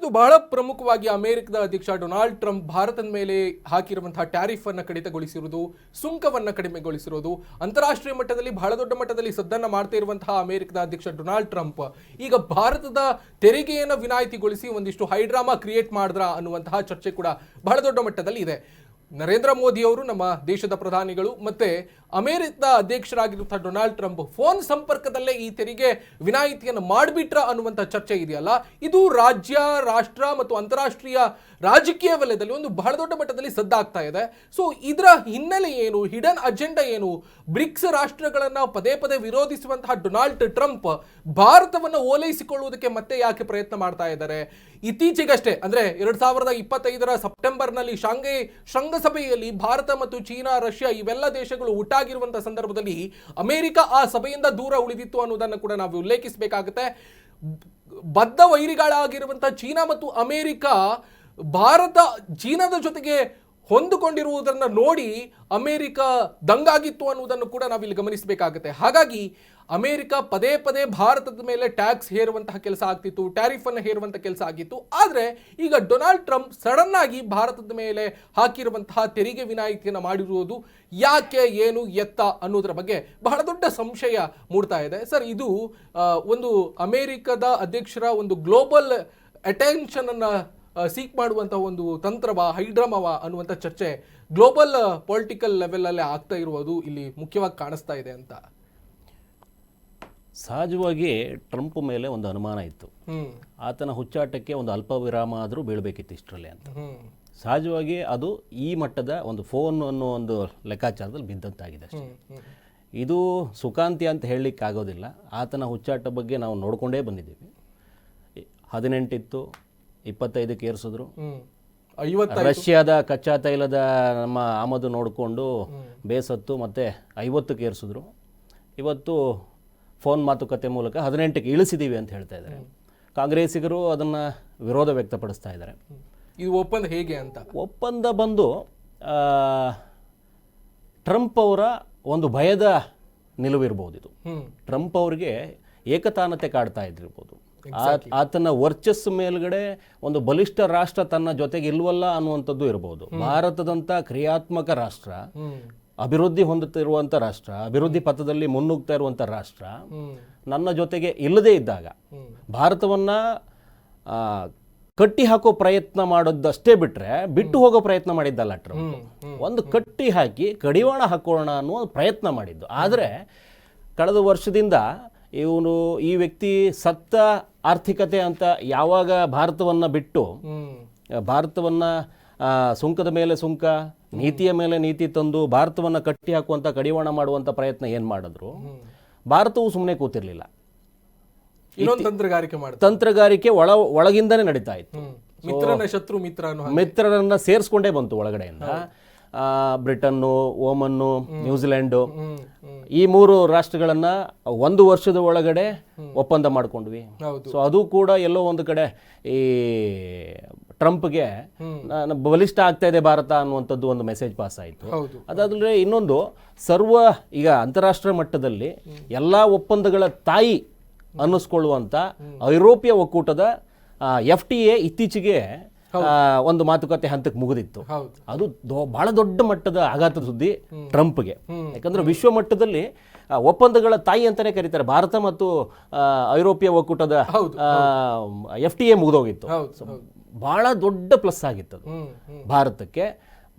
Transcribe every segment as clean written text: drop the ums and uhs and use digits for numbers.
ಇದು ಬಹಳ ಪ್ರಮುಖವಾಗಿ ಅಮೆರಿಕದ ಅಧ್ಯಕ್ಷ ಡೊನಾಲ್ಡ್ ಟ್ರಂಪ್ ಭಾರತದ ಮೇಲೆ ಹಾಕಿರುವಂತಹ ಟ್ಯಾರಿಫ್ ಅನ್ನು ಕಡಿತಗೊಳಿಸಿರುವುದು, ಸುಂಕವನ್ನು ಕಡಿಮೆಗೊಳಿಸಿರುವುದು, ಅಂತಾರಾಷ್ಟ್ರೀಯ ಮಟ್ಟದಲ್ಲಿ ಬಹಳ ದೊಡ್ಡ ಮಟ್ಟದಲ್ಲಿ ಸದ್ದನ್ನ ಮಾಡ್ತಾ ಇರುವಂತಹ ಅಮೆರಿಕದ ಅಧ್ಯಕ್ಷ ಡೊನಾಲ್ಡ್ ಟ್ರಂಪ್ ಈಗ ಭಾರತದ ತೆರಿಗೆಯನ್ನು ವಿನಾಯಿತಿಗೊಳಿಸಿ ಒಂದಿಷ್ಟು ಹೈಡ್ರಾಮಾ ಕ್ರಿಯೇಟ್ ಮಾಡಿದ್ರ ಅನ್ನುವಂತಹ ಚರ್ಚೆ ಕೂಡ ಬಹಳ ದೊಡ್ಡ ಮಟ್ಟದಲ್ಲಿ ಇದೆ. ನರೇಂದ್ರ ಮೋದಿ ಅವರು ನಮ್ಮ ದೇಶದ ಪ್ರಧಾನಿಗಳು ಮತ್ತೆ ಅಮೆರಿಕದ ಅಧ್ಯಕ್ಷರಾಗಿರುವಂತಹ ಡೊನಾಲ್ಡ್ ಟ್ರಂಪ್ ಫೋನ್ ಸಂಪರ್ಕದಲ್ಲೇ ಈ ತೆರಿಗೆ ವಿನಾಯಿತಿಯನ್ನು ಮಾಡಿಬಿಟ್ರ ಅನ್ನುವಂಥ ಚರ್ಚೆ ಇದೆಯಲ್ಲ, ಇದು ರಾಜ್ಯ, ರಾಷ್ಟ್ರ ಮತ್ತು ಅಂತಾರಾಷ್ಟ್ರೀಯ ರಾಜಕೀಯ ವಲಯದಲ್ಲಿ ಒಂದು ಬಹಳ ದೊಡ್ಡ ಮಟ್ಟದಲ್ಲಿ ಸದ್ದಾಗ್ತಾ ಇದೆ. ಸೊ ಇದರ ಹಿನ್ನೆಲೆ ಏನು, ಹಿಡನ್ ಅಜೆಂಡಾ ಏನು? ಬ್ರಿಕ್ಸ್ ರಾಷ್ಟ್ರಗಳನ್ನ ಪದೇ ಪದೇ ವಿರೋಧಿಸುವಂತಹ ಡೊನಾಲ್ಡ್ ಟ್ರಂಪ್ ಭಾರತವನ್ನು ಓಲೈಸಿಕೊಳ್ಳುವುದಕ್ಕೆ ಮತ್ತೆ ಯಾಕೆ ಪ್ರಯತ್ನ ಮಾಡ್ತಾ ಇದ್ದಾರೆ? ಇತ್ತೀಚೆಗಷ್ಟೇ ಅಂದ್ರೆ 2025 ಸೆಪ್ಟೆಂಬರ್ನಲ್ಲಿ ಶಾಂಘೈ ಶೃಂಗಸಭೆಯಲ್ಲಿ ಭಾರತ ಮತ್ತು ಚೀನಾ, ರಷ್ಯಾ ಇವೆಲ್ಲ ದೇಶಗಳು ಒಟ್ಟಾಗಿರುವಂತಹ ಸಂದರ್ಭದಲ್ಲಿ ಅಮೆರಿಕ ಆ ಸಭೆಯಿಂದ ದೂರ ಉಳಿದಿತ್ತು ಅನ್ನೋದನ್ನು ಕೂಡ ನಾವು ಉಲ್ಲೇಖಿಸಬೇಕಾಗುತ್ತೆ. ಬದ್ಧ ವೈರಿಗಳಾಗಿರುವಂತಹ ಚೀನಾ ಮತ್ತು ಅಮೆರಿಕ ಭಾರತ ಚೀನಾದ ಜೊತೆಗೆ ಹೊಂದಿಕೊಂಡಿರುವುದನ್ನು ನೋಡಿ ಅಮೆರಿಕ ದಂಗಾಗಿತ್ತು ಅನ್ನುವುದನ್ನು ಕೂಡ ನಾವಿಲ್ಲಿ ಗಮನಿಸಬೇಕಾಗುತ್ತೆ. ಹಾಗಾಗಿ ಅಮೆರಿಕ ಪದೇ ಪದೇ ಭಾರತದ ಮೇಲೆ ಟ್ಯಾಕ್ಸ್ ಹೇರುವಂತಹ ಕೆಲಸ ಆಗ್ತಿತ್ತು, ಟ್ಯಾರಿಫ್ ಅನ್ನು ಹೇರುವಂತಹ ಕೆಲಸ ಆಗಿತ್ತು. ಆದರೆ ಈಗ ಡೊನಾಲ್ಡ್ ಟ್ರಂಪ್ ಸಡನ್ ಆಗಿ ಭಾರತದ ಮೇಲೆ ಹಾಕಿರುವಂತಹ ತೆರಿಗೆ ವಿನಾಯಿತಿಯನ್ನು ಮಾಡಿರುವುದು ಯಾಕೆ, ಏನು, ಎತ್ತ ಅನ್ನೋದ್ರ ಬಗ್ಗೆ ಬಹಳ ದೊಡ್ಡ ಸಂಶಯ ಮೂಡ್ತಾ ಇದೆ. ಸರ್, ಇದು ಒಂದು ಅಮೆರಿಕದ ಅಧ್ಯಕ್ಷರ ಒಂದು ಗ್ಲೋಬಲ್ ಅಟೆನ್ಷನ್ ಅನ್ನ ಸೀಕ್ ಮಾಡುವಂತಹ ಒಂದು ತಂತ್ರವ, ಹೈಡ್ರಾಮವ ಅನ್ನುವಂಥ ಚರ್ಚೆ ಗ್ಲೋಬಲ್ ಪೊಲಿಟಿಕಲ್ ಲೆವೆಲ್ ಅಲ್ಲೇ ಆಗ್ತಾ ಇರುವುದು ಇಲ್ಲಿ ಮುಖ್ಯವಾಗಿ ಕಾಣಿಸ್ತಾ ಇದೆ ಅಂತ. ಸಹಜವಾಗಿ ಟ್ರಂಪ್ ಮೇಲೆ ಒಂದು ಅನುಮಾನ ಇತ್ತು. ಆತನ ಹುಚ್ಚಾಟಕ್ಕೆ ಒಂದು ಅಲ್ಪ ವಿರಾಮ ಆದರೂ ಬೀಳಬೇಕಿತ್ತು ಇಷ್ಟರಲ್ಲಿ ಅಂತ. ಸಹಜವಾಗಿ ಅದು ಈ ಮಟ್ಟದ ಒಂದು ಫೋನ್ ಅನ್ನೋ ಒಂದು ಲೆಕ್ಕಾಚಾರದಲ್ಲಿ ಬಿದ್ದಂತಾಗಿದೆ ಅಷ್ಟೇ. ಇದು ಸುಖಾಂತಿ ಅಂತ ಹೇಳಲಿಕ್ಕೆ ಆಗೋದಿಲ್ಲ. ಆತನ ಹುಚ್ಚಾಟ ಬಗ್ಗೆ ನಾವು ನೋಡಿಕೊಂಡೇ ಬಂದಿದ್ದೀವಿ. 18 ಇತ್ತು, 25ಕ್ಕೆ ಏರಿಸಿದ್ರು. ರಷ್ಯಾದ ಕಚ್ಚಾ ತೈಲದ ನಮ್ಮ ಆಮದು ನೋಡಿಕೊಂಡು ಬೇಸತ್ತು ಮತ್ತೆ 50ಕ್ಕೆ ಏರಿಸಿದ್ರು. ಇವತ್ತು ಫೋನ್ ಮಾತುಕತೆ ಮೂಲಕ 18ಕ್ಕೆ ಇಳಿಸಿದ್ದೀವಿ ಅಂತ ಹೇಳ್ತಾ ಇದ್ದಾರೆ. ಕಾಂಗ್ರೆಸ್ಸಿಗರು ಅದನ್ನು ವಿರೋಧ ವ್ಯಕ್ತಪಡಿಸ್ತಾ ಇದ್ದಾರೆ. ಇದು ಒಪ್ಪಂದ ಹೇಗೆ ಅಂತ? ಒಪ್ಪಂದ ಬಂದು ಟ್ರಂಪ್ ಅವರ ಒಂದು ಭಯದ ನಿಲುವಿರ್ಬೋದು. ಇದು ಟ್ರಂಪ್ ಅವರಿಗೆ ಏಕತಾನತೆ ಕಾಡ್ತಾ ಇದ್ದಿರ್ಬೋದು. ಆತನ ವರ್ಚಸ್ಸು ಮೇಲ್ಗಡೆ ಒಂದು ಬಲಿಷ್ಠ ರಾಷ್ಟ್ರ ತನ್ನ ಜೊತೆಗೆ ಇಲ್ವಲ್ಲ ಅನ್ನುವಂಥದ್ದು ಇರಬಹುದು. ಭಾರತದಂತ ಕ್ರಿಯಾತ್ಮಕ ರಾಷ್ಟ್ರ, ಅಭಿವೃದ್ಧಿ ಹೊಂದುತ್ತಿರುವಂಥ ರಾಷ್ಟ್ರ, ಅಭಿವೃದ್ಧಿ ಪಥದಲ್ಲಿ ಮುನ್ನುಗ್ತಾ ಇರುವಂಥ ರಾಷ್ಟ್ರ ನನ್ನ ಜೊತೆಗೆ ಇಲ್ಲದೇ ಇದ್ದಾಗ ಭಾರತವನ್ನ ಕಟ್ಟಿ ಹಾಕೋ ಪ್ರಯತ್ನ ಮಾಡೋದಷ್ಟೇ ಬಿಟ್ರೆ ಬಿಟ್ಟು ಹೋಗೋ ಪ್ರಯತ್ನ ಮಾಡಿದ್ದಲ್ಲ ಟ್ರಂಪ್. ಒಂದು ಕಟ್ಟಿ ಹಾಕಿ ಕಡಿವಾಣ ಹಾಕೋಣ ಅನ್ನೋ ಪ್ರಯತ್ನ ಮಾಡಿದ್ದು. ಆದರೆ ಕಳೆದ ವರ್ಷದಿಂದ ಇವನು ಈ ವ್ಯಕ್ತಿ ಸತ್ತ ಆರ್ಥಿಕತೆ ಅಂತ ಯಾವಾಗ ಭಾರತವನ್ನು ಬಿಟ್ಟು ಭಾರತವನ್ನು ಸುಂಕದ ಮೇಲೆ ಸುಂಕ, ನೀತಿಯ ಮೇಲೆ ನೀತಿ ತಂದು ಭಾರತವನ್ನು ಕಟ್ಟಿ ಹಾಕುವಂಥ ಕಡಿವಾಣ ಮಾಡುವಂಥ ಪ್ರಯತ್ನ ಏನು ಮಾಡಿದ್ರು, ಭಾರತವು ಸುಮ್ಮನೆ ಕೂತಿರ್ಲಿಲ್ಲ. ತಂತ್ರಗಾರಿಕೆ ಒಳಗಿಂದನೇ ನಡೀತಾ ಇತ್ತು. ಮಿತ್ರರನ್ನ ಸೇರಿಸ್ಕೊಂಡೇ ಬಂತು ಒಳಗಡೆಯಿಂದ. ಬ್ರಿಟನ್ನು, ಓಮನ್ನು, ನ್ಯೂಜಿಲೆಂಡು ಈ 3 ರಾಷ್ಟ್ರಗಳನ್ನ 1 ವರ್ಷದ ಒಳಗಡೆ ಒಪ್ಪಂದ ಮಾಡ್ಕೊಂಡ್ವಿ. ಸೊ ಅದು ಕೂಡ ಎಲ್ಲೋ ಒಂದು ಕಡೆ ಈ ಟ್ರಂಪ್ಗೆ ಬಲಿಷ್ಠ ಆಗ್ತಾ ಇದೆ ಭಾರತ ಅನ್ನುವಂಥದ್ದು ಒಂದು ಮೆಸೇಜ್ ಪಾಸ್ ಆಯಿತು. ಅದಾದ್ರೆ ಇನ್ನೊಂದು ಈಗ ಅಂತಾರಾಷ್ಟ್ರೀಯ ಮಟ್ಟದಲ್ಲಿ ಎಲ್ಲಾ ಒಪ್ಪಂದಗಳ ತಾಯಿ ಅನ್ನಿಸ್ಕೊಳ್ಳುವಂತ ಐರೋಪ್ಯ ಒಕ್ಕೂಟದ FTA ಇತ್ತೀಚೆಗೆ ಒಂದು ಮಾತುಕತೆ ಹಂತಕ್ಕೆ ಮುಗಿದಿತ್ತು. ಅದು ಬಹಳ ದೊಡ್ಡ ಮಟ್ಟದ ಆಘಾತದ ಸುದ್ದಿ ಟ್ರಂಪ್ಗೆ. ಯಾಕಂದ್ರೆ ವಿಶ್ವ ಮಟ್ಟದಲ್ಲಿ ಒಪ್ಪಂದಗಳ ತಾಯಿ ಅಂತಾನೆ ಕರೀತಾರೆ. ಭಾರತ ಮತ್ತು ಐರೋಪ್ಯ ಒಕ್ಕೂಟದ FTA ಮುಗಿದೋಗಿತ್ತು. ಬಹಳ ದೊಡ್ಡ ಪ್ಲಸ್ ಆಗಿತ್ತು ಅದು ಭಾರತಕ್ಕೆ.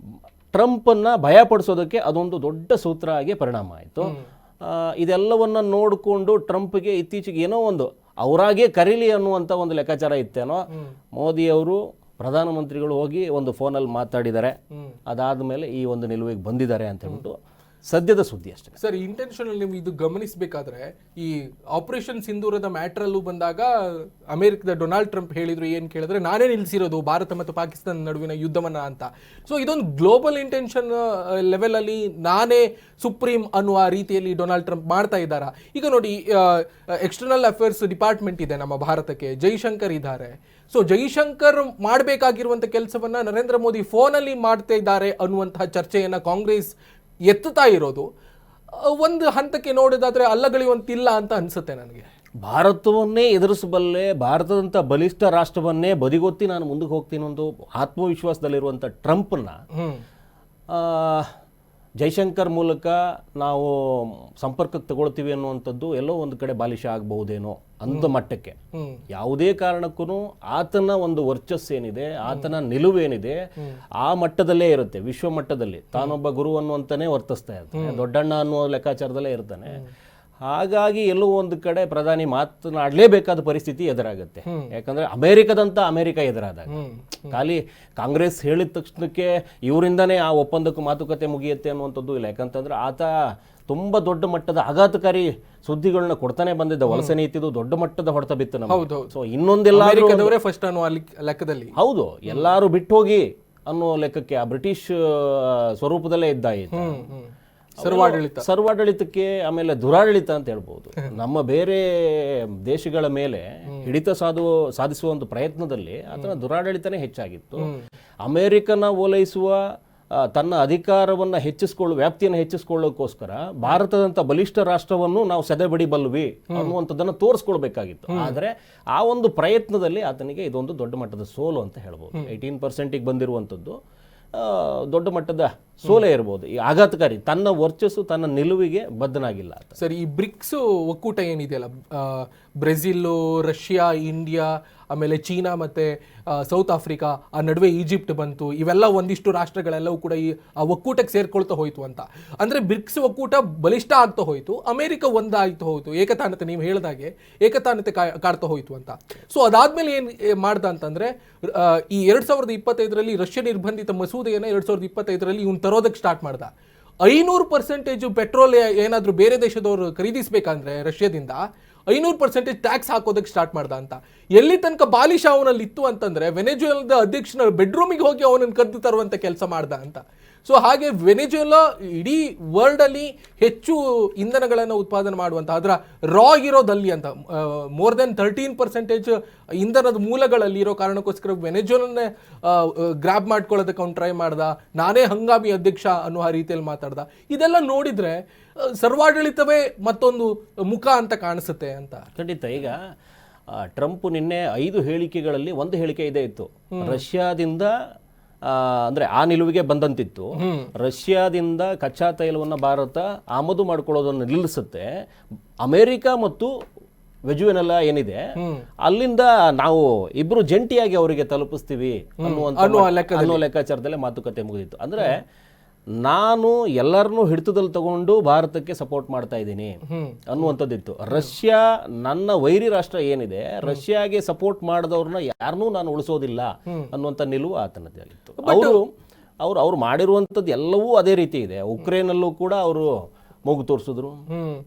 ಟ್ರಂಪನ್ನ ಭಯಪಡಿಸೋದಕ್ಕೆ ಅದೊಂದು ದೊಡ್ಡ ಸೂತ್ರ ಆಗಿ ಪರಿಣಾಮ ಆಯಿತು. ಇದೆಲ್ಲವನ್ನ ನೋಡಿಕೊಂಡು ಟ್ರಂಪ್ಗೆ ಇತ್ತೀಚೆಗೆ ಏನೋ ಒಂದು ಅವರಾಗೆ ಕರೀಲಿ ಅನ್ನುವಂಥ ಒಂದು ಲೆಕ್ಕಾಚಾರ ಇತ್ತೇನೋ. ಮೋದಿಯವರು ಪ್ರಧಾನಮಂತ್ರಿಗಳು ಹೋಗಿ ಒಂದು ಫೋನಲ್ಲಿ ಮಾತಾಡಿದ್ದಾರೆ. ಅದಾದ್ಮೇಲೆ ಈ ಒಂದು ನಿಲುವಿಗೆ ಬಂದಿದ್ದಾರೆ ಅಂತ ಹೇಳ್ಬಿಟ್ಟು ಸದ್ಯದ ಸುದ್ದಿ ಅಷ್ಟೇ. ಸರ್, ಇಂಟೆನ್ಷನಲ್ ನೀವು ಇದು ಗಮನಿಸಬೇಕಾದ್ರೆ ಈ ಆಪರೇಷನ್ ಸಿಂಧೂರದ ಮ್ಯಾಟ್ರಲ್ಲೂ ಬಂದಾಗ ಅಮೆರಿಕದ ಡೊನಾಲ್ಡ್ ಟ್ರಂಪ್ ಹೇಳಿದ್ರು, ಏನು ಕೇಳಿದ್ರೆ ನಾನೇ ನಿಲ್ಲಿಸಿರೋದು ಭಾರತ ಮತ್ತು ಪಾಕಿಸ್ತಾನ ನಡುವಿನ ಯುದ್ಧವನ್ನ ಅಂತ. ಸೊ ಇದೊಂದು ಗ್ಲೋಬಲ್ ಇಂಟೆನ್ಷನ್ ಲೆವೆಲ್ ಅಲ್ಲಿ ನಾನೇ ಸುಪ್ರೀಂ ಅನ್ನುವ ರೀತಿಯಲ್ಲಿ ಡೊನಾಲ್ಡ್ ಟ್ರಂಪ್ ಮಾಡ್ತಾ ಇದ್ದಾರಾ? ಈಗ ನೋಡಿ, ಎಕ್ಸ್ಟರ್ನಲ್ ಅಫೇರ್ಸ್ ಡಿಪಾರ್ಟ್ಮೆಂಟ್ ಇದೆ ನಮ್ಮ ಭಾರತಕ್ಕೆ, ಜೈಶಂಕರ್ ಇದ್ದಾರೆ. ಸೊ ಜೈಶಂಕರ್ ಮಾಡಬೇಕಾಗಿರುವಂಥ ಕೆಲಸವನ್ನ ನರೇಂದ್ರ ಮೋದಿ ಫೋನಲ್ಲಿ ಮಾಡ್ತಾ ಇದ್ದಾರೆ ಅನ್ನುವಂತಹ ಚರ್ಚೆಯನ್ನ ಕಾಂಗ್ರೆಸ್ ಎತ್ತುತ್ತಾ ಇರೋದು ಒಂದು ಹಂತಕ್ಕೆ ನೋಡೋದಾದ್ರೆ ಅಲ್ಲಗಳೆಯುವಂತಿಲ್ಲ ಅಂತ ಅನ್ಸುತ್ತೆ ನನಗೆ. ಭಾರತವನ್ನೇ ಎದುರಿಸಬಲ್ಲೆ, ಭಾರತದಂಥ ಬಲಿಷ್ಠ ರಾಷ್ಟ್ರವನ್ನೇ ಬದಿಗೊತ್ತಿ ನಾನು ಮುಂದಕ್ಕೆ ಹೋಗ್ತೀನಿ ಒಂದು ಆತ್ಮವಿಶ್ವಾಸದಲ್ಲಿರುವಂಥ ಟ್ರಂಪ್ನ ಜೈಶಂಕರ್ ಮೂಲಕ ನಾವು ಸಂಪರ್ಕಕ್ಕೆ ತಗೊಳ್ತೀವಿ ಅನ್ನುವಂಥದ್ದು ಎಲ್ಲೋ ಒಂದು ಕಡೆ ಬಾಲಿಶ ಆಗಬಹುದೇನೋ ಅಂದ ಮಟ್ಟಕ್ಕೆ ಯಾವುದೇ ಕಾರಣಕ್ಕೂ ಆತನ ಒಂದು ವರ್ಚಸ್ಸೇನಿದೆ, ಆತನ ನಿಲುವೇನಿದೆ ಆ ಮಟ್ಟದಲ್ಲೇ ಇರುತ್ತೆ. ವಿಶ್ವ ಮಟ್ಟದಲ್ಲಿ ತಾನೊಬ್ಬ ಗುರು ಅನ್ನುವಂತಾನೆ ವರ್ತಿಸ್ತಾ ಇರ್ತಾನೆ, ದೊಡ್ಡಣ್ಣ ಅನ್ನುವ ಲೆಕ್ಕಾಚಾರದಲ್ಲೇ ಇರ್ತಾನೆ. ಹಾಗಾಗಿ ಎಲ್ಲೋ ಒಂದು ಕಡೆ ಪ್ರಧಾನಿ ಮಾತನಾಡಲೇಬೇಕಾದ ಪರಿಸ್ಥಿತಿ ಎದುರಾಗುತ್ತೆ. ಯಾಕಂದ್ರೆ ಅಮೆರಿಕ ಎದುರಾದಾಗ ಖಾಲಿ ಕಾಂಗ್ರೆಸ್ ಹೇಳಿದ ತಕ್ಷಣಕ್ಕೆ ಇವರಿಂದನೇ ಆ ಒಪ್ಪಂದಕ್ಕೂ ಮಾತುಕತೆ ಮುಗಿಯುತ್ತೆ ಅನ್ನುವಂಥದ್ದು ಇಲ್ಲ. ಯಾಕಂತಂದ್ರೆ ಆತ ತುಂಬಾ ದೊಡ್ಡ ಮಟ್ಟದ ಆಘಾತಕಾರಿ ಸುದ್ದಿಗಳನ್ನ ಕೊಡ್ತಾನೆ ಬಂದಿದ್ದ. ವಲಸೆ ನೀತಿದು ದೊಡ್ಡ ಮಟ್ಟದ ಹೊಡೆತ ಬಿತ್ತು ನಮಗೆ. ಸೊ ಇನ್ನೊಂದೆಲ್ಲ ಫಸ್ಟ್ ಅನ್ನೋ ಲೆಕ್ಕದಲ್ಲಿ ಹೌದು, ಎಲ್ಲಾರು ಬಿಟ್ಟು ಹೋಗಿ ಅನ್ನೋ ಲೆಕ್ಕಕ್ಕೆ ಆ ಬ್ರಿಟಿಷ್ ಸ್ವರೂಪದಲ್ಲೇ ಇದ್ದಾಯಿತು. ಸರ್ವಾಡಳಿತಕ್ಕೆ ಆಮೇಲೆ ದುರಾಡಳಿತ ಅಂತ ಹೇಳ್ಬೋದು. ನಮ್ಮ ಬೇರೆ ದೇಶಗಳ ಮೇಲೆ ಹಿಡಿತ ಸಾಧಿಸುವ ಒಂದು ಪ್ರಯತ್ನದಲ್ಲಿ ಅದನ್ನ ದುರಾಡಳಿತನೇ ಹೆಚ್ಚಾಗಿತ್ತು. ಅಮೆರಿಕನ ಓಲೈಸುವ ತನ್ನ ಅಧಿಕಾರವನ್ನ ವ್ಯಾಪ್ತಿಯನ್ನು ಹೆಚ್ಚಿಸಿಕೊಳ್ಳೋಕ್ಕೋಸ್ಕರ ಭಾರತದಂತ ಬಲಿಷ್ಠ ರಾಷ್ಟ್ರವನ್ನು ನಾವು ಸೆದೆಬಡಿಬಲ್ವಿ ಅನ್ನುವಂಥದ್ದನ್ನು ತೋರಿಸ್ಕೊಳ್ಬೇಕಾಗಿತ್ತು. ಆದರೆ ಆ ಒಂದು ಪ್ರಯತ್ನದಲ್ಲಿ ಆತನಿಗೆ ಇದೊಂದು ದೊಡ್ಡ ಮಟ್ಟದ ಸೋಲು ಅಂತ ಹೇಳ್ಬೋದು. 18% ಬಂದಿರುವಂಥದ್ದು ದೊಡ್ಡ ಮಟ್ಟದ ಸೋಲೆ ಇರ್ಬೋದು. ಈ ಆಘಾತಕಾರಿ, ತನ್ನ ವರ್ಚಸ್ಸು ತನ್ನ ನಿಲುವಿಗೆ ಬದ್ಧನಾಗಿಲ್ಲ. ಸರಿ, ಈ ಬ್ರಿಕ್ಸ್ ಒಕ್ಕೂಟ ಏನಿದೆಯಲ್ಲ, ಬ್ರೆಜಿಲ್, ರಷ್ಯಾ, ಇಂಡಿಯಾ, ಆಮೇಲೆ ಚೀನಾ ಮತ್ತೆ ಸೌತ್ ಆಫ್ರಿಕಾ, ಆ ನಡುವೆ ಈಜಿಪ್ಟ್ ಬಂತು, ಇವೆಲ್ಲ ಒಂದಿಷ್ಟು ರಾಷ್ಟ್ರಗಳೆಲ್ಲವೂ ಕೂಡ ಈ ಒಕ್ಕೂಟಕ್ಕೆ ಸೇರ್ಕೊಳ್ತಾ ಹೋಯ್ತು ಅಂತ. ಅಂದ್ರೆ ಬ್ರಿಕ್ಸ್ ಒಕ್ಕೂಟ ಬಲಿಷ್ಠ ಆಗ್ತಾ ಹೋಯ್ತು, ಅಮೆರಿಕ ಒಂದಾಗ್ತಾ ಹೋಯ್ತು, ಏಕತಾನತೆ ನೀವು ಹೇಳಿದಾಗೆ ಏಕತಾನತೆ ಕಾಡ್ತಾ ಹೋಯ್ತು ಅಂತ. ಸೊ ಅದಾದ್ಮೇಲೆ ಏನ್ ಮಾಡ್ದ ಅಂತಂದ್ರೆ ಈ 2025ರಲ್ಲಿ ರಷ್ಯಾ ನಿರ್ಬಂಧಿತ ಮಸೂದೆಯನ್ನ 2025ರಲ್ಲಿ ಇವ್ನು ತರೋದಕ್ಕೆ ಸ್ಟಾರ್ಟ್ ಮಾಡ್ದ. 500% ಪೆಟ್ರೋಲ್ ಏನಾದ್ರೂ ಬೇರೆ ದೇಶದವರು ಖರೀದಿಸ್ಬೇಕಂದ್ರೆ ರಷ್ಯಾದಿಂದ 500% ಟ್ಯಾಕ್ಸ್ ಹಾಕೋದಕ್ಕೆ ಸ್ಟಾರ್ಟ್ ಮಾಡ್ದ ಅಂತ. ಎಲ್ಲಿ ತನಕ ಬಾಲಿಶ ಅವನಲ್ಲಿ ಇತ್ತು ಅಂತಂದ್ರೆ ವೆನೆಜುವೆಲಾದ ಅಧ್ಯಕ್ಷನ ಬೆಡ್ರೂಮಿಗೆ ಹೋಗಿ ಅವನನ್ನು ಕದ್ದು ತರುವಂತ ಕೆಲಸ ಮಾಡ್ದ ಅಂತ. ಸೊ ಹಾಗೆ ವೆನೆಜುವೆಲಾ ಇಡೀ ವರ್ಲ್ಡ್ ಅಲ್ಲಿ ಹೆಚ್ಚು ಇಂಧನಗಳನ್ನು ಉತ್ಪಾದನೆ ಮಾಡುವಂತ, ಅದರ ರಾ ಇರೋದಲ್ಲಿ ಅಂತ ಮೋರ್ ದೆನ್ 13% ಇಂಧನದ ಮೂಲಗಳಲ್ಲಿ ಇರೋ ಕಾರಣಕ್ಕೋಸ್ಕರ ವೆನೆಜುವೆಲಾನೇ ಗ್ರಾಬ್ ಮಾಡ್ಕೊಳ್ಳೋದಕ್ಕೆ ಅವ್ನು ಟ್ರೈ ಮಾಡ್ದ. ನಾನೇ ಹಂಗಾಮಿ ಅಧ್ಯಕ್ಷ ಅನ್ನೋ ರೀತಿಯಲ್ಲಿ ಮಾತಾಡ್ದ. ಇದೆಲ್ಲ ನೋಡಿದ್ರೆ ಸರ್ವಾಡಳಿತವೇ ಮತ್ತೊಂದು ಮುಖ ಅಂತ ಕಾಣಿಸುತ್ತೆ ಅಂತ. ಖಂಡಿತ. ಈಗ ಟ್ರಂಪ್ ನಿನ್ನೆ 5 ಹೇಳಿಕೆಗಳಲ್ಲಿ ಒಂದು ಹೇಳಿಕೆ ಇದೇ ಇತ್ತು, ರಷ್ಯಾದಿಂದ ಅಂದ್ರೆ ಆ ನಿಲುವಿಗೆ ಬಂದಂತಿತ್ತು, ರಷ್ಯಾದಿಂದ ಕಚ್ಚಾ ತೈಲವನ್ನು ಭಾರತ ಆಮದು ಮಾಡ್ಕೊಳ್ಳೋದನ್ನು ನಿಲ್ಲಿಸುತ್ತೆ, ಅಮೆರಿಕ ಮತ್ತು ವೆಜುವೆನೆಲ್ಲಾ ಏನಿದೆ ಅಲ್ಲಿಂದ ನಾವು ಇಬ್ರು ಜಂಟಿಯಾಗಿ ಅವರಿಗೆ ತಲುಪಿಸ್ತೀವಿ ಅನ್ನೋ ಲೆಕ್ಕಾಚಾರದಲ್ಲೇ ಮಾತುಕತೆ ಮುಗಿದಿತ್ತು. ಅಂದ್ರೆ ನಾನು ಎಲ್ಲರನ್ನೂ ಹಿಡಿತದಲ್ಲಿ ತಗೊಂಡು ಭಾರತಕ್ಕೆ ಸಪೋರ್ಟ್ ಮಾಡ್ತಾ ಇದ್ದೀನಿ ಅನ್ನುವಂಥದ್ದಿತ್ತು. ರಷ್ಯಾ ನನ್ನ ವೈರಿ ರಾಷ್ಟ್ರ ಏನಿದೆ, ರಷ್ಯಾಗೆ ಸಪೋರ್ಟ್ ಮಾಡಿದವ್ರನ್ನ ಯಾರನ್ನೂ ನಾನು ಉಳಿಸೋದಿಲ್ಲ ಅನ್ನುವಂಥ ನಿಲುವು ಆತನದ್ದಾಗಿತ್ತು. ಅವ್ರು ಮಾಡಿರುವಂಥದ್ದು ಎಲ್ಲವೂ ಅದೇ ರೀತಿ ಇದೆ. ಉಕ್ರೇನಲ್ಲೂ ಕೂಡ ಅವರು ಮೂಗು ತೋರಿಸಿದ್ರು,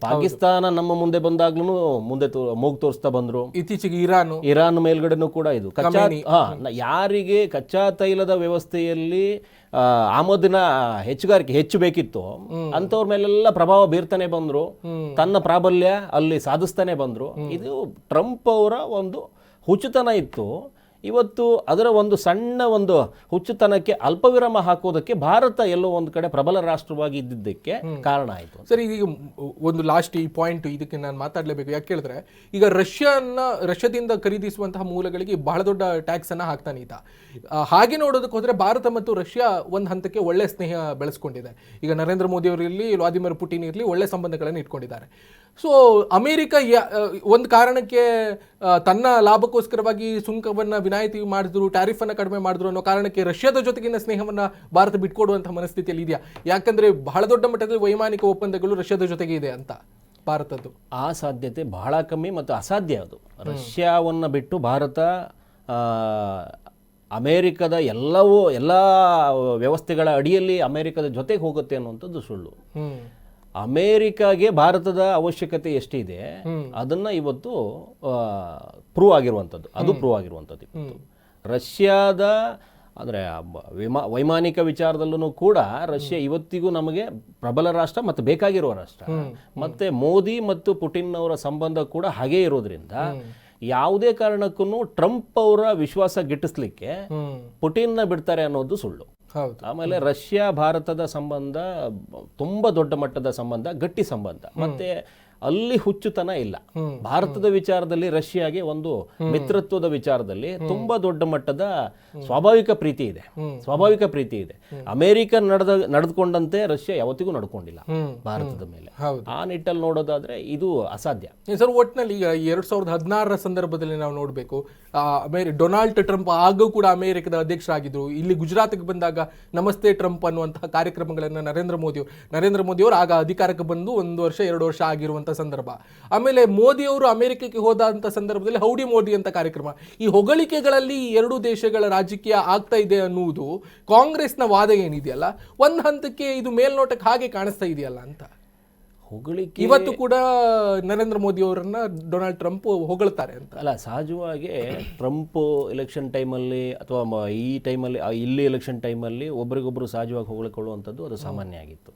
ಪಾಕಿಸ್ತಾನ ನಮ್ಮ ಮುಂದೆ ಬಂದಾಗ್ಲೂ ಮುಂದೆ ಮೂಗು ತೋರಿಸ್ತಾ ಬಂದ್ರು. ಇತ್ತೀಚೆಗೆ ಇರಾನ್ ಮೇಲ್ಗಡೆನೂ ಕೂಡ ಇದು ಯಾರಿಗೆ ಕಚ್ಚಾ ತೈಲದ ವ್ಯವಸ್ಥೆಯಲ್ಲಿ ಆಮದಿನ ಹೆಚ್ಚುಗಾರಿಕೆ ಹೆಚ್ಚು ಬೇಕಿತ್ತು ಅಂತವ್ರ ಮೇಲೆಲ್ಲ ಪ್ರಭಾವ ಬೀರ್ತಾನೆ ಬಂದ್ರು, ತನ್ನ ಪ್ರಾಬಲ್ಯ ಅಲ್ಲಿ ಸಾಧಿಸ್ತಾನೆ ಬಂದ್ರು. ಇದು ಟ್ರಂಪ್ ಅವರ ಒಂದು ಹುಚ್ಚುತನ ಇತ್ತು. ಇವತ್ತು ಅದರ ಒಂದು ಸಣ್ಣ ಒಂದು ಹುಚ್ಚುತನಕ್ಕೆ ಅಲ್ಪವಿರಾಮ ಹಾಕೋದಕ್ಕೆ ಭಾರತ ಎಲ್ಲೋ ಒಂದು ಕಡೆ ಪ್ರಬಲ ರಾಷ್ಟ್ರವಾಗಿ ಇದ್ದಿದ್ದಕ್ಕೆ ಕಾರಣ ಆಯಿತು. ಸರಿ, ಈಗ ಒಂದು ಲಾಸ್ಟ್ ಈ ಪಾಯಿಂಟ್ ಇದಕ್ಕೆ ನಾನು ಮಾತಾಡಲೇಬೇಕು. ಯಾಕೆ ಹೇಳಿದ್ರೆ ಈಗ ರಷ್ಯಾದಿಂದ ಖರೀದಿಸುವಂತಹ ಮೂಲಗಳಿಗೆ ಬಹಳ ದೊಡ್ಡ ಟ್ಯಾಕ್ಸ್ ಅನ್ನ ಹಾಕ್ತಾನೆ ಈತ. ಹಾಗೆ ನೋಡೋದಕ್ಕೆ ಹೋದ್ರೆ ಭಾರತ ಮತ್ತು ರಷ್ಯಾ ಒಂದು ಹಂತಕ್ಕೆ ಒಳ್ಳೆ ಸ್ನೇಹ ಬೆಳೆಸ್ಕೊಂಡಿದೆ. ಈಗ ನರೇಂದ್ರ ಮೋದಿ ಅವರಿರಲಿ, ವ್ಲಾದಿಮಿರ್ ಪುಟಿನ್ ಇರಲಿ, ಒಳ್ಳೆ ಸಂಬಂಧಗಳನ್ನು ಇಟ್ಕೊಂಡಿದ್ದಾರೆ. ಸೊ ಅಮೆರಿಕ ಒಂದು ಕಾರಣಕ್ಕೆ ತನ್ನ ಲಾಭಕ್ಕೋಸ್ಕರವಾಗಿ ಸುಂಕವನ್ನ ವಿನಾಯಿತಿ ಮಾಡಿದ್ರು, ಟ್ಯಾರಿಫ್ ಅನ್ನ ಕಡಿಮೆ ಮಾಡಿದ್ರು ಅನ್ನೋ ಕಾರಣಕ್ಕೆ ರಷ್ಯಾದ ಜೊತೆಗಿನ ಸ್ನೇಹವನ್ನ ಭಾರತ ಬಿಟ್ಕೊಡುವಂತಹ ಮನಸ್ಥಿತಿಯಲ್ಲಿ ಇದೆಯಾ? ಯಾಕಂದ್ರೆ ಬಹಳ ದೊಡ್ಡ ಮಟ್ಟದಲ್ಲಿ ವೈಮಾನಿಕ ಒಪ್ಪಂದಗಳು ರಷ್ಯಾದ ಜೊತೆಗೆ ಇದೆ ಅಂತ ಭಾರತದ್ದು. ಆ ಸಾಧ್ಯತೆ ಬಹಳ ಕಮ್ಮಿ ಮತ್ತು ಅಸಾಧ್ಯ. ಅದು ರಷ್ಯಾವನ್ನ ಬಿಟ್ಟು ಭಾರತ ಅಮೇರಿಕದ ಎಲ್ಲ ವ್ಯವಸ್ಥೆಗಳ ಅಡಿಯಲ್ಲಿ ಅಮೇರಿಕದ ಜೊತೆಗೆ ಹೋಗುತ್ತೆ ಅನ್ನುವಂಥದ್ದು ಸುಳ್ಳು. ಅಮೇರಿಕಾಗೆ ಭಾರತದ ಅವಶ್ಯಕತೆ ಎಷ್ಟಿದೆ ಅದನ್ನ ಇವತ್ತು ಪ್ರೂವ್ ಆಗಿರುವಂಥದ್ದು. ರಷ್ಯಾದ ಅಂದ್ರೆ ವೈಮಾನಿಕ ವಿಚಾರದಲ್ಲೂ ಕೂಡ ರಷ್ಯಾ ಇವತ್ತಿಗೂ ನಮಗೆ ಪ್ರಬಲ ರಾಷ್ಟ್ರ ಮತ್ತು ಬೇಕಾಗಿರುವ ರಾಷ್ಟ್ರ. ಮತ್ತೆ ಮೋದಿ ಮತ್ತು ಪುಟಿನ್ ಅವರ ಸಂಬಂಧ ಕೂಡ ಹಾಗೇ ಇರೋದ್ರಿಂದ ಯಾವುದೇ ಕಾರಣಕ್ಕೂ ಟ್ರಂಪ್ ಅವರ ವಿಶ್ವಾಸ ಗಿಟ್ಟಿಸ್ಲಿಕ್ಕೆ ಪುಟಿನ್ನ ಬಿಡ್ತಾರೆ ಅನ್ನೋದು ಸುಳ್ಳು. ಆಮೇಲೆ ರಷ್ಯಾ ಭಾರತದ ಸಂಬಂಧ ತುಂಬಾ ದೊಡ್ಡ ಮಟ್ಟದ ಸಂಬಂಧ, ಗಟ್ಟಿ ಸಂಬಂಧ. ಮತ್ತೆ ಅಲ್ಲಿ ಹುಚ್ಚುತನ ಇಲ್ಲ. ಭಾರತದ ವಿಚಾರದಲ್ಲಿ ರಷ್ಯಾಗೆ ಒಂದು ಮಿತ್ರತ್ವದ ವಿಚಾರದಲ್ಲಿ ತುಂಬಾ ದೊಡ್ಡ ಮಟ್ಟದ ಸ್ವಾಭಾವಿಕ ಪ್ರೀತಿ ಇದೆ. ಅಮೆರಿಕ ನಡೆದುಕೊಂಡಂತೆ ರಷ್ಯಾ ಯಾವತ್ತಿಗೂ ನಡ್ಕೊಂಡಿಲ್ಲ ಭಾರತದ ಮೇಲೆ. ಆ ನಿಟ್ಟಲ್ಲಿ ನೋಡೋದಾದ್ರೆ ಇದು ಅಸಾಧ್ಯ. ಸರ್, ಒಟ್ಟಿನಲ್ಲಿ ಈಗ 2016 ಸಂದರ್ಭದಲ್ಲಿ ನಾವು ನೋಡಬೇಕು, ಡೊನಾಲ್ಡ್ ಟ್ರಂಪ್ ಆಗೂ ಕೂಡ ಅಮೆರಿಕದ ಅಧ್ಯಕ್ಷರಾಗಿದ್ರು. ಇಲ್ಲಿ ಗುಜರಾತ್ಗೆ ಬಂದಾಗ ನಮಸ್ತೆ ಟ್ರಂಪ್ ಅನ್ನುವಂತಹ ಕಾರ್ಯಕ್ರಮಗಳನ್ನು ನರೇಂದ್ರ ಮೋದಿಯವರು ಆಗ ಅಧಿಕಾರಕ್ಕೆ ಬಂದು 1 ವರ್ಷ 2 ವರ್ಷ ಆಗಿರುವಂತಹ ಸಂದರ್ಭ. ಆಮೇಲೆ ಮೋದಿಯವರು ಅಮೆರಿಕಕ್ಕೆ ಹೋದಂತ ಸಂದರ್ಭದಲ್ಲಿ ಹೌಡಿ ಮೋದಿ ಅಂತ ಕಾರ್ಯಕ್ರಮ. ಈ ಹೊಗಳಿಕೆಗಳಲ್ಲಿ ಈ ಎರಡೂ ದೇಶಗಳ ರಾಜಕೀಯ ಆಗ್ತಾ ಇದೆ ಅನ್ನುವುದು ಕಾಂಗ್ರೆಸ್ನ ವಾದ ಏನಿದೆಯಲ್ಲ, ಒಂದ್ ಹಂತಕ್ಕೆ ಇದು ಮೇಲ್ನೋಟಕ್ಕೆ ಹಾಗೆ ಕಾಣಿಸ್ತಾ ಇದೆಯಲ್ಲ ಅಂತ. ಹೊಗಳಿಕೆ ಇವತ್ತು ಕೂಡ ನರೇಂದ್ರ ಮೋದಿ ಅವರನ್ನ ಡೊನಾಲ್ಡ್ ಟ್ರಂಪ್ ಹೊಗಳ್ತಾರೆ ಅಂತ. ಅಲ್ಲ, ಸಹಜವಾಗಿ ಟ್ರಂಪ್ ಎಲೆಕ್ಷನ್ ಟೈಮಲ್ಲಿ ಅಥವಾ ಈ ಟೈಮಲ್ಲಿ ಇಲ್ಲಿ ಎಲೆಕ್ಷನ್ ಟೈಮಲ್ಲಿ ಒಬ್ರಿಗೊಬ್ರು ಸಹಜವಾಗಿ ಹೊಗಳಿಕೊಳ್ಳುವಂಥದ್ದು ಅದು ಸಾಮಾನ್ಯ ಆಗಿತ್ತು.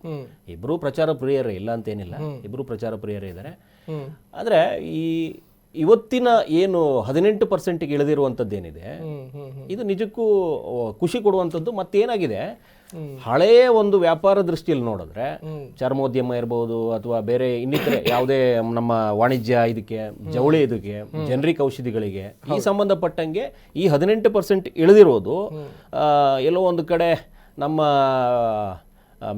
ಇಬ್ರು ಪ್ರಚಾರ ಪ್ರಿಯರೇ, ಇಲ್ಲ ಅಂತೇನಿಲ್ಲ, ಇಬ್ರು ಪ್ರಚಾರ ಪ್ರಿಯರೇ ಇದ್ದಾರೆ. ಆದರೆ ಇವತ್ತಿನ ಏನು 18% ಇಳಿದಿರುವಂಥದ್ದೇನಿದೆ, ಇದು ನಿಜಕ್ಕೂ ಖುಷಿ ಕೊಡುವಂಥದ್ದು. ಮತ್ತೇನಾಗಿದೆ, ಹಳೆಯ ಒಂದು ವ್ಯಾಪಾರ ದೃಷ್ಟಿಯಲ್ಲಿ ನೋಡಿದ್ರೆ ಚರ್ಮೋದ್ಯಮ ಇರ್ಬೋದು ಅಥವಾ ಬೇರೆ ಇನ್ನಿತರೆ ಯಾವುದೇ ನಮ್ಮ ವಾಣಿಜ್ಯ ಇದಕ್ಕೆ, ಜವಳಿ ಇದಕ್ಕೆ, ಜನರಿಕ್ ಔಷಧಿಗಳಿಗೆ ಈ ಸಂಬಂಧಪಟ್ಟಂಗೆ ಈ 18% ಇಳಿದಿರೋದು ಎಲ್ಲೋ ಒಂದು ಕಡೆ ನಮ್ಮ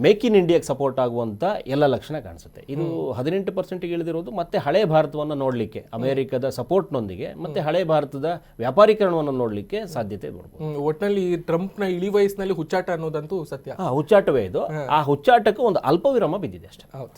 ಮೇಕ್ ಇನ್ ಇಂಡಿಯಾಗೆ ಸಪೋರ್ಟ್ ಆಗುವಂಥ ಎಲ್ಲ ಲಕ್ಷಣ ಕಾಣಿಸುತ್ತೆ. ಇದು 18% ಇಳಿದಿರೋದು ಮತ್ತೆ ಹಳೆ ಭಾರತವನ್ನು ನೋಡಲಿಕ್ಕೆ ಅಮೆರಿಕದ ಸಪೋರ್ಟ್ನೊಂದಿಗೆ ಮತ್ತೆ ಹಳೆ ಭಾರತದ ವ್ಯಾಪಾರೀಕರಣವನ್ನು ನೋಡಲಿಕ್ಕೆ ಸಾಧ್ಯತೆ ಬರ್ಬೋದು. ಒಟ್ಟಿನಲ್ಲಿ ಟ್ರಂಪ್ನ ಇಳಿ ವಯಸ್ಸಿನಲ್ಲಿ ಹುಚ್ಚಾಟ ಅನ್ನೋದಂತೂ ಸತ್ಯ. ಹುಚ್ಚಾಟವೇ ಇದು. ಆ ಹುಚ್ಚಾಟಕ್ಕೆ ಒಂದು ಅಲ್ಪ ವಿರಾಮ ಬಿದ್ದಿದೆ ಅಷ್ಟೇ. ಹೌದು.